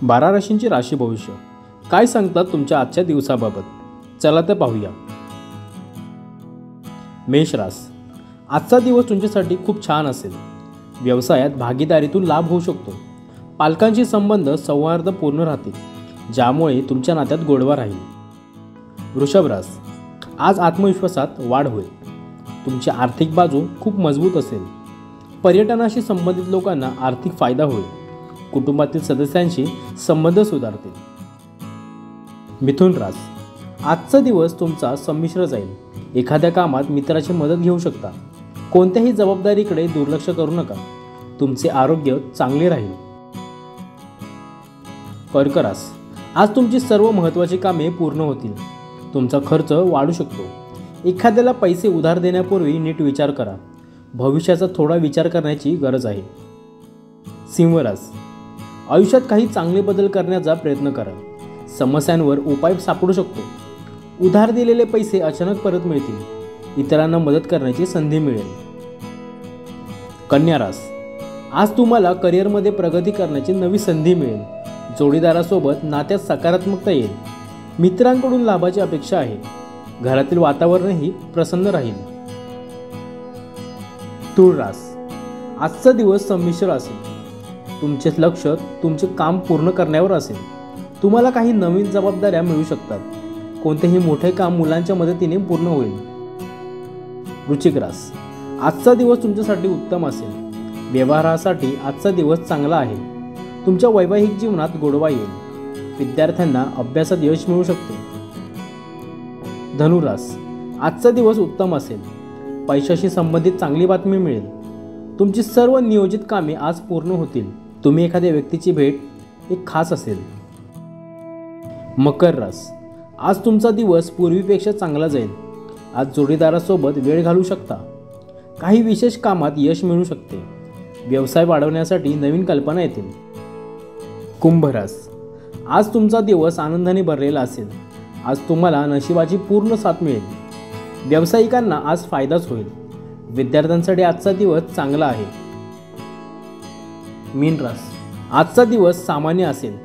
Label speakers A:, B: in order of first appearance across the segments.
A: 12 राशींची राशी भविष्य काय सांगतात तुमच्या आजच्या दिवसाबाबत, चला तर पाहूया। मेष रास, आजचा दिवस तुमच्यासाठी खूप छान असेल। व्यवसायात भागीदारीतून लाभ होऊ शकतो। पालकांशी संबंध सौहार्दपूर्ण राहतील, ज्यामुळे तुमच्या नात्यात गोडवा राहील। वृषभ रास, आज आत्मविश्वासात वाढ होईल। तुमची आर्थिक बाजू खूप मजबूत असेल। पर्यटनाशी संबंधित लोकांना आर्थिक फायदा होईल। कुटुंबातील सदस्यांशी संबंध सुधारतील। मिथुन रास, आजचा दिवस तुमचा संमिश्र जाईल। एखाद्या कामात मित्राची मदत घेऊ शकता। कोणत्याही जबाबदारीकडे दुर्लक्ष करू नका। तुमचे आरोग्य चांगले राहील। कर्क रास, आज तुमची सर्व महत्त्वाची कामे पूर्ण होतील। तुमचा खर्च वाढू शकतो। एखाद्याला पैसे उधार देण्यापूर्वी नीट विचार करा। भविष्याचा थोडा विचार करण्याची गरज आहे। सिंह रास, आयुष्यात काही चांगले बदल करण्याचा प्रयत्न करा। समस्यांवर उपाय सापडू शकतो। उधार दिलेले पैसे अचानक परत मिळतील। इतरांना मदत करण्याची संधी मिळेल। कन्या रास, आज तुम्हाला करिअरमध्ये प्रगती करण्याची नवी संधी मिळेल। जोडीदारासोबत नात्यात सकारात्मकता येईल। मित्रांकडून लाभाची अपेक्षा आहे। घरातील वातावरणही प्रसन्न राहील। तुळ रास, आजचा दिवस संमिश्र असेल। तुमचे लक्ष तुमचे काम पूर्ण करण्यावर असेल। तुम्हाला काही नवीन जबाबदाऱ्या मिळू शकतात। कोणतेही मोठे काम मुलांच्या मदतीने पूर्ण होईल। वृश्चिक रास, आजचा दिवस तुमच्यासाठी उत्तम असेल। व्यवहारासाठी आजचा दिवस चांगला आहे। तुमच्या वैवाहिक जीवनात गोडवा येईल। विद्यार्थ्यांना अभ्यासात यश मिळू शकते। धनुरास, आजचा दिवस उत्तम असेल। पैशाशी संबंधित चांगली बातमी मिळेल। तुमची सर्व नियोजित कामे आज पूर्ण होतील। तुम्ही एखाद्या व्यक्तीची भेट एक खास असेल। मकर रास, आज तुमचा दिवस पूर्वीपेक्षा चांगला जाईल। आज जोडीदारासोबत वेळ घालवू शकता। काही विशेष कामात यश मिळू शकते। व्यवसाय वाढवण्यासाठी नवीन कल्पना येतील। कुंभ रास, आज तुमचा दिवस आनंदाने भरलेला असेल। आज तुम्हाला नशिबाची पूर्ण साथ मिळेल। व्यावसायिकांना आज फायदाच होईल। विद्यार्थ्यांसाठी आजचा दिवस चांगला आहे। मीन रास, आजचा दिवस सामान्य असेल।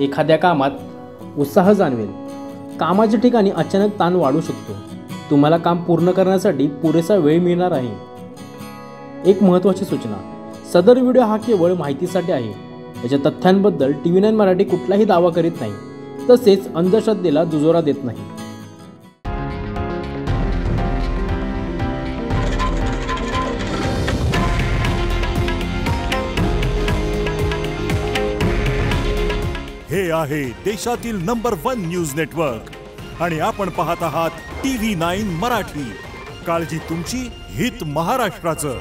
A: एखाद्या कामात उत्साह जाणवेल। कामाच्या ठिकाणी अचानक ताण वाढू शकतो। तुम्हाला काम पूर्ण करण्यासाठी पुरेसा वेळ मिळणार आहे। एक महत्त्वाची सूचना, सदर व्हिडिओ हा केवळ माहितीसाठी आहे। याच्या तथ्यांबद्दल TV9 मराठी कुठलाही दावा करीत नाही, तसेच अंधश्रद्धेला दुजोरा देत नाही।
B: हे आहे देशातील नंबर 1 न्यूज नेटवर्क आणि आपण पाहत आहात TV9 मराठी। काळजी तुमची, हित महाराष्ट्राचं।